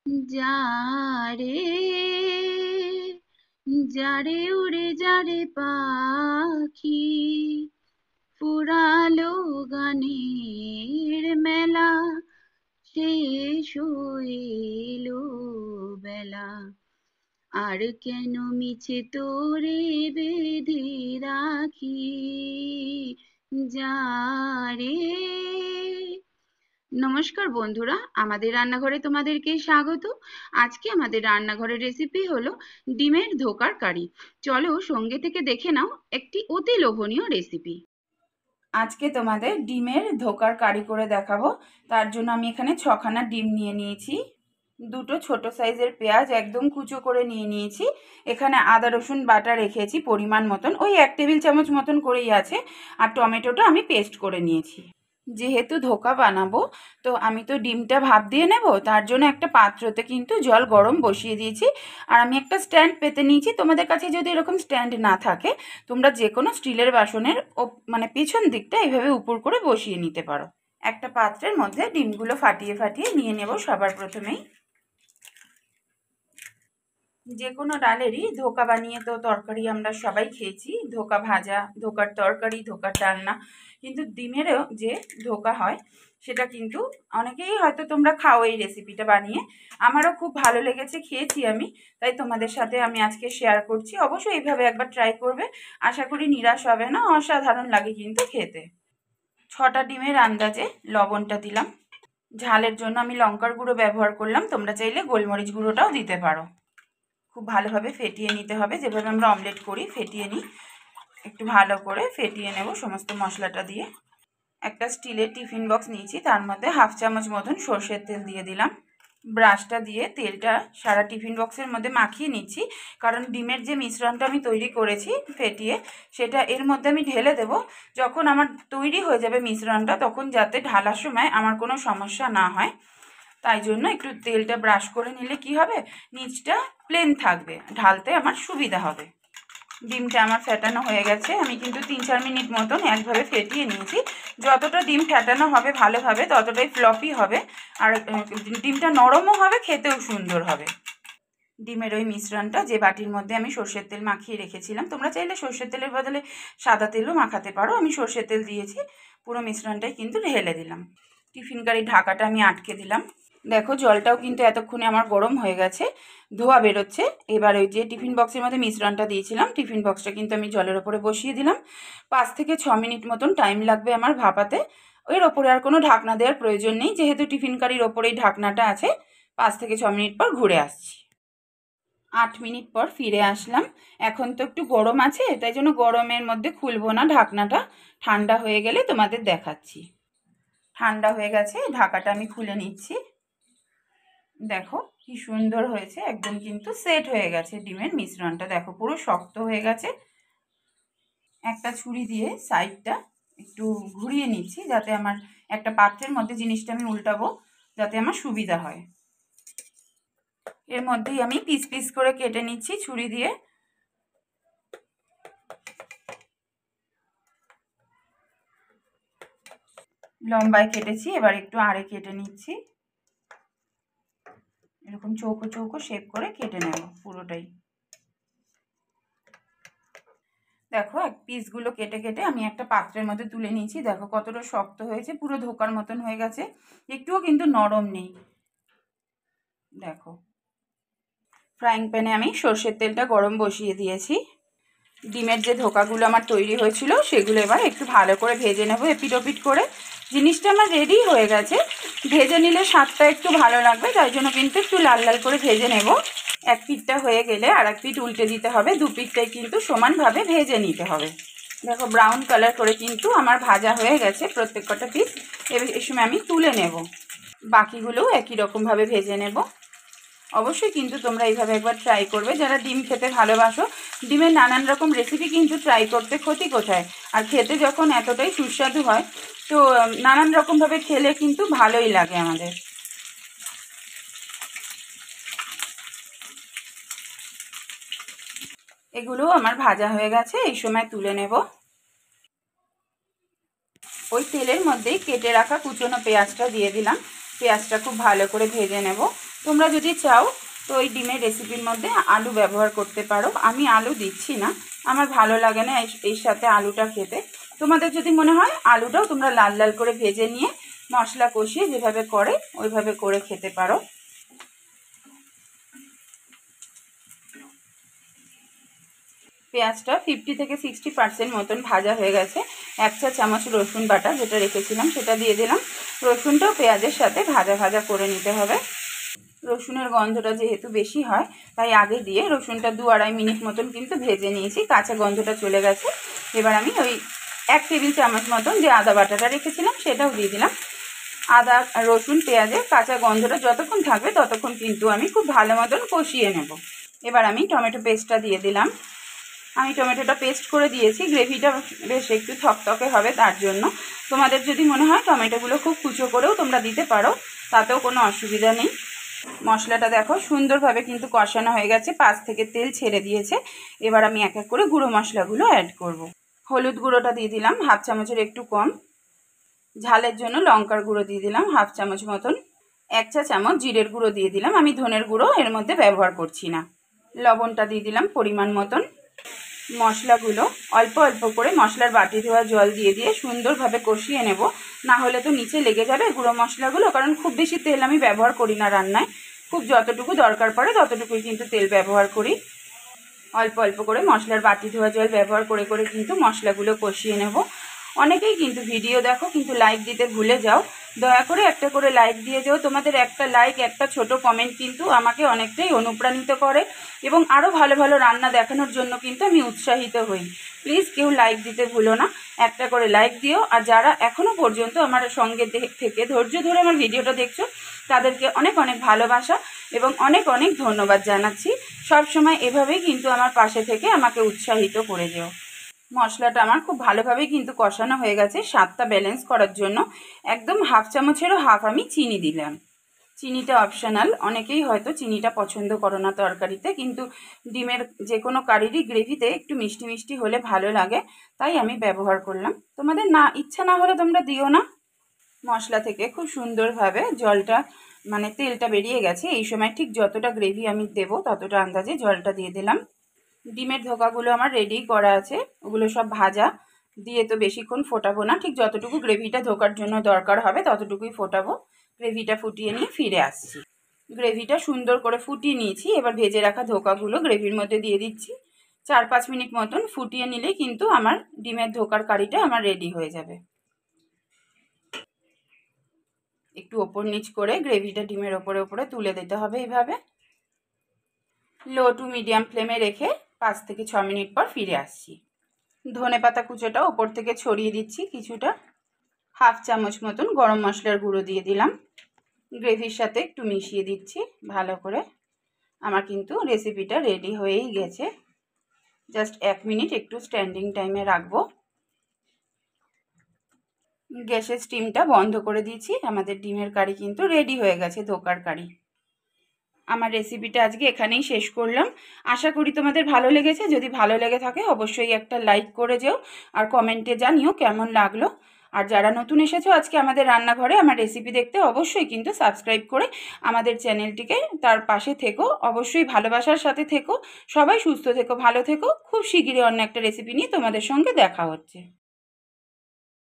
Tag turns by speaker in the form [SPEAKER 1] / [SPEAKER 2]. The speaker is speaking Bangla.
[SPEAKER 1] যারে যারে উড়ে যারে পাখি ফুরালো গানের মেলা শেষ হইলো বেলা আর কেন মিছে তোরে বেঁধে রাখি যারে। নমস্কার বন্ধুরা, আমাদের রান্নাঘরে তোমাদেরকে স্বাগত। আজকে আমাদের রান্নাঘরের রেসিপি হলো ডিমের ধোকার কারি। চলো সঙ্গে থেকে দেখে নাও একটি অতি লোভনীয় রেসিপি।
[SPEAKER 2] আজকে তোমাদের ডিমের ধোকার কারি করে দেখাবো। তার জন্য আমি এখানে 6খানা ডিম নিয়ে নিয়েছি, দুটো ছোট সাইজের পেঁয়াজ একদম কুচো করে নিয়ে নিয়েছি, এখানে আদা রসুন বাটা রেখেছি পরিমাণ মতন, ওই 1 টেবিল চামচ মতন করেই আছে, আর টমেটোটা আমি পেস্ট করে নিয়েছি। যেহেতু ধোকা বানাবো তো আমি তো ডিমটা ভাপ দিয়ে নেব, তার জন্য একটা পাত্রতে কিন্তু জল গরম বসিয়ে দিয়েছি, আর আমি একটা স্ট্যান্ড পেতে নিয়েছি। তোমাদের কাছে যদি এরকম স্ট্যান্ড না থাকে তোমরা যে কোনো স্টিলের বাসনের মানে পেছন দিকটা এইভাবে উপর করে বসিয়ে নিতে পারো। একটা পাত্রের মধ্যে ডিমগুলো ফাটিয়ে ফাটিয়ে নিয়ে নেব সবার প্রথমেই। যে কোনো ডালেরই ধোকা বানিয়ে তো তরকারি আমরা সবাই খেয়েছি, ধোকা ভাজা, ধোকার তরকারি, ধোকার ডালনা, কিন্তু ডিমেরও যে ধোকা হয় সেটা কিন্তু অনেকেই হয়তো তোমরা খাও এই রেসিপিটা বানিয়ে। আমারও খুব ভালো লেগেছে, খেয়েছি আমি, তাই তোমাদের সাথে আমি আজকে শেয়ার করছি। অবশ্যই এইভাবে একবার ট্রাই করবে, আশা করি নিরাশ হবে না, অসাধারণ লাগে কিন্তু খেতে। 6টা ডিমের আন্দাজে লবণটা দিলাম, ঝালের জন্য আমি লঙ্কার গুঁড়ো ব্যবহার করলাম, তোমরা চাইলে গোলমরিচ গুঁড়োটাও দিতে পারো। খুব ভালোভাবে ফেটিয়ে নিতে হবে, যেভাবে আমরা অমলেট করি ফেটিয়ে নিই, একটু ভালো করে ফেটিয়ে নেব সমস্ত মশলাটা দিয়ে। একটা স্টিলের টিফিন বক্স নিয়েছি, তার মধ্যে 1/2 চামচ মতন সর্ষের তেল দিয়ে দিলাম। ব্রাশটা দিয়ে তেলটা সারা টিফিন বক্সের মধ্যে মাখিয়ে নিচ্ছি, কারণ ডিমের যে মিশ্রণটা আমি তৈরি করেছি ফেটিয়ে, সেটা এর মধ্যে আমি ঢেলে দেব। যখন আমার তৈরি হয়ে যাবে মিশ্রণটা, তখন যাতে ঢালার সময় আমার কোনো সমস্যা না হয়, তাই জন্য একটু তেলটা ব্রাশ করে নিলে কি হবে, নিচটা প্লেন থাকবে, ঢালতে আমার সুবিধা হবে। ডিমটা আমার ফেটানো হয়ে গেছে, আমি কিন্তু 3-4 মিনিট মতন একভাবে ফেটিয়ে নিয়েছি। যতটা ডিম ফেটানো হবে ভালোভাবে ততটাই ফ্লফি হবে, আর ডিমটা নরমও হবে, খেতেও সুন্দর হবে। ডিমের ওই মিশ্রণটা যে বাটির মধ্যে আমি সর্ষের তেল মাখিয়ে রেখেছিলাম, তোমরা চাইলে সর্ষের তেলের বদলে সাদা তেলও মাখাতে পারো, আমি সর্ষের তেল দিয়েছি। পুরো মিশ্রণটাই কিন্তু ঢেলে দিলাম। টিফিন কারির ঢাকাটা আমি আটকে দিলাম। দেখো জলটাও কিন্তু এতক্ষণে আমার গরম হয়ে গেছে, ধোয়া বেরোচ্ছে। এবার ওই যে টিফিন বক্সের মধ্যে মিশ্রণটা দিয়েছিলাম, টিফিন বক্সটা কিন্তু আমি জলের ওপরে বসিয়ে দিলাম। 5 থেকে 6 মিনিট মতন টাইম লাগবে আমার ভাপাতে। এর ওপরে আর কোনো ঢাকনা দেওয়ার প্রয়োজন নেই, যেহেতু টিফিন কারির ওপরেই ঢাকনাটা আছে। 5 থেকে 6 মিনিট পর ঘুরে আসছি। 8 মিনিট পর ফিরে আসলাম। এখন তো একটু গরম আছে, তাই জন্য গরমের মধ্যে খুলবো না ঢাকনাটা, ঠান্ডা হয়ে গেলে তোমাদের দেখাচ্ছি। ঠান্ডা হয়ে গেছে, ঢাকাটা আমি খুলে নিচ্ছি। দেখো কি সুন্দর হয়েছে, একদম কিন্তু সেট হয়ে গেছে ডিমের মিশ্রণটা, দেখো পুরো শক্ত হয়ে গেছে। একটা ছুরি দিয়ে সাইডটা একটু ঘুরিয়ে নিচ্ছি, যাতে আমার একটা পাত্রের মধ্যে জিনিসটা আমি উল্টাবো, যাতে আমার সুবিধা হয়। এর মধ্যেই আমি পিস পিস করে কেটে নিচ্ছি ছুরি দিয়ে। লম্বায় কেটেছি, এবার একটু আড়ে কেটে নিচ্ছি, এরকম চৌকো চৌকো শেপ করে কেটে নেব পুরোটাই। দেখো পিসগুলো কেটে কেটে আমি একটা পাত্রের মধ্যে তুলে নিয়েছি, দেখো কতটা শক্ত হয়েছে, পুরো ধোকার মতন হয়ে গেছে, একটুও কিন্তু নরম নেই। দেখো ফ্রাইং প্যানে আমি সর্ষের তেলটা গরম বসিয়ে দিয়েছি। ডিমের যে ধোকাগুলো আমার তৈরি হয়েছিল সেগুলো এবার একটু ভালো করে ভেজে নেব এপিট ওপিট করে। জিনিসটা আমার রেডি হয়ে গেছে, ভেজে নিলে স্বাদটা একটু ভালো লাগবে, তাই জন্য কিন্তু একটু লাল লাল করে ভেজে নেব। এক পিঠটা হয়ে গেলে আর এক পিঠ উল্টে দিতে হবে, দু পিঠটাই কিন্তু সমানভাবে ভেজে নিতে হবে। দেখো ব্রাউন কালার করে কিন্তু আমার ভাজা হয়ে গেছে প্রত্যেক কটা পিস। এই সময় আমি তুলে নেব, বাকিগুলোও একই রকমভাবে ভেজে নেব। অবশ্যই কিন্তু তোমরা এইভাবে একবার ট্রাই করবে, যারা ডিম খেতে ভালোবাসো। ডিমের নানান রকম রেসিপি কিন্তু ট্রাই করতে ক্ষতি কোথায়, আর খেতে যখন এতটাই সুস্বাদু হয় তো নানান রকমভাবে খেলে কিন্তু ভালোই লাগে আমাদের। এগুলো আমার ভাজা হয়ে গেছে, এই সময় তুলে নেব। ওই তেলের মধ্যেই কেটে রাখা কুচনো পেঁয়াজটা দিয়ে দিলাম, পেঁয়াজটা খুব ভালো করে ভেজে নেব। তোমরা যদি চাও তো ওই ডিমের রেসিপির মধ্যে আলু ব্যবহার করতে পারো। আমি আলু দিচ্ছি না, আমার ভালো লাগে না এর সাথে আলুটা খেতে। তোমাদের যদি মনে হয় আলুটাও তোমরা লাল লাল করে ভেজে নিয়ে মশলা কষিয়ে যেভাবে করে ওইভাবে করে খেতে পারো। পেঁয়াজটা 50 থেকে 60% মতন ভাজা হয়ে গেছে। 1 চা চামচ রসুন বাটা যেটা রেখেছিলাম সেটা দিয়ে দিলাম। রসুনটাও পেঁয়াজের সাথে ভাজা ভাজা করে নিতে হবে। রসুনের গন্ধটা যেহেতু বেশি হয় তাই আগে দিয়ে রসুনটা 2-2.5 মিনিট মতন কিন্তু ভেজে নিয়েছি, কাঁচা গন্ধটা চলে গেছে। এবার আমি ওই 1 টেবিল চামচ মতন যে আদা বাটাটা রেখেছিলাম সেটাও দিয়ে দিলাম। আদা রসুন পেঁয়াজের কাঁচা গন্ধটা যতক্ষণ থাকবে ততক্ষণ কিন্তু আমি খুব ভালো মতন কষিয়ে নেব। এবার আমি টমেটো পেস্টটা দিয়ে দিলাম। আমি টমেটোটা পেস্ট করে দিয়েছি, গ্রেভিটা বেশ একটু থকথকে হবে তার জন্য। তোমাদের যদি মনে হয় টমেটোগুলো খুব কুচো করেও তোমরা দিতে পারো, তাতেও কোনো অসুবিধা নেই। মশলাটা দেখো সুন্দরভাবে কিন্তু কষানো হয়ে গেছে, পাশ থেকে তেল ছেড়ে দিয়েছে। এবার আমি এক এক করে গুঁড়ো মশলাগুলো অ্যাড করব। হলুদ গুঁড়োটা দিয়ে দিলাম 1/2 চামচের একটু কম। ঝালের জন্য লঙ্কার গুঁড়ো দিয়ে দিলাম 1/2 চামচ মতন। 1 চা চামচ জিরের গুঁড়ো দিয়ে দিলাম, আমি ধনের গুঁড়ো এর মধ্যে ব্যবহার করছি না। লবণটা দিয়ে দিলাম পরিমাণ মতন। মশলাগুলো অল্প অল্প করে মশলার বাটি ধোয়া জল দিয়ে দিয়ে সুন্দরভাবে কষিয়ে নেব, না হলে তো নিচে লেগে যাবে গুঁড়ো মশলাগুলো। কারণ খুব বেশি তেল আমি ব্যবহার করি না রান্নায়, খুব যতটুকু দরকার পড়ে ততটুকুই কিন্তু তেল ব্যবহার করি। অল্প অল্প করে মশলার বাটি ধোয়া জল ব্যবহার করে করে কিন্তু মশলাগুলো কষিয়ে নেব। অনেকেই কিন্তু ভিডিও দেখো কিন্তু লাইক দিতে ভুলে যাও, দয়া করে একটা করে লাইক দিয়ে যাও। তোমাদের একটা লাইক, একটা ছোট কমেন্ট কিন্তু আমাকে অনেকটাই অনুপ্রাণিত করে এবং আরও ভালো ভালো রান্না দেখানোর জন্য কিন্তু আমি উৎসাহিত হই। প্লিজ কেউ লাইক দিতে ভুলো না, একটা করে লাইক দিও। আর যারা এখনও পর্যন্ত আমার সঙ্গে থেকে ধৈর্য ধরে আমার ভিডিওটা দেখছো তাদেরকে অনেক অনেক ভালোবাসা এবং অনেক অনেক ধন্যবাদ জানাচ্ছি। সব সময় এভাবেই কিন্তু আমার পাশে থেকে আমাকে উৎসাহিত করে যেও। মশলাটা আমার খুব ভালোভাবেই কিন্তু কষানো হয়ে গেছে। স্বাদটা ব্যালেন্স করার জন্য একদম 1/2 চামচেরও হাফ আমি চিনি দিলাম। চিনিটা অপশনাল, অনেকেই হয়তো চিনিটা পছন্দ করো না তরকারিতে, কিন্তু ডিমের যে কোনো কারিরই গ্রেভিতে একটু মিষ্টি মিষ্টি হলে ভালো লাগে, তাই আমি ব্যবহার করলাম। তোমাদের না ইচ্ছা না হলে তোমরা দিও না। মশলা থেকে খুব সুন্দরভাবে জলটা মানে তেলটা বেরিয়ে গেছে। এই সময় ঠিক যতটা গ্রেভি আমি দেবো ততটা আন্দাজে জলটা দিয়ে দিলাম। ডিমের ধোকাগুলো আমার রেডি করা আছে, ওগুলো সব ভাজা, দিয়ে তো বেশিক্ষণ ফোটাবো না, ঠিক যতটুকু গ্রেভিটা ধোকার জন্য দরকার হবে ততটুকুই ফোটাবো। গ্রেভিটা ফুটিয়ে নিয়ে ফিরে আসছি। গ্রেভিটা সুন্দর করে ফুটিয়ে নিয়েছি, এবার ভেজে রাখা ধোকাগুলো গ্রেভির মধ্যে দিয়ে দিচ্ছি। 4-5 মিনিট মতন ফুটিয়ে নিলেই কিন্তু আমার ডিমের ধোকার কারিটা আমার রেডি হয়ে যাবে। একটু ওপর নিচ করে গ্রেভিটা ডিমের ওপরে ওপরে তুলে দিতে হবে এইভাবে। লো টু মিডিয়াম ফ্লেমে রেখে 5 থেকে 6 মিনিট পর ফিরে আসছি। ধনেপাতা কুচোটা ওপর থেকে ছড়িয়ে দিচ্ছি কিছুটা। 1/2 চামচ মতন গরম মশলার গুঁড়ো দিয়ে দিলাম। গ্রেভির সাথে একটু মিশিয়ে দিচ্ছি ভালো করে। আমার কিন্তু রেসিপিটা রেডি হয়েই গেছে। জাস্ট 1 মিনিট একটু স্ট্যান্ডিং টাইমে রাখবো। গ্যাসের স্টিমটা বন্ধ করে দিয়েছি। আমাদের ডিমের কারি কিন্তু রেডি হয়ে গেছে, ধোকার কারি। আমার রেসিপিটা আজকে এখানেই শেষ করলাম। আশা করি তোমাদের ভালো লেগেছে। যদি ভালো লেগে থাকে অবশ্যই একটা লাইক করে যেও আর কমেন্টে জানিও কেমন লাগলো। আর যারা নতুন এসেছো আজকে আমাদের রান্নাঘরে আমার রেসিপি দেখতে, অবশ্যই কিন্তু সাবস্ক্রাইব করে আমাদের চ্যানেলটিকে তার পাশে থেকো। অবশ্যই ভালোবাসার সাথে থেকো। সবাই সুস্থ থেকো, ভালো থেকো। খুব শিগগিরই অন্য একটা রেসিপি নিয়ে তোমাদের সঙ্গে দেখা হচ্ছে।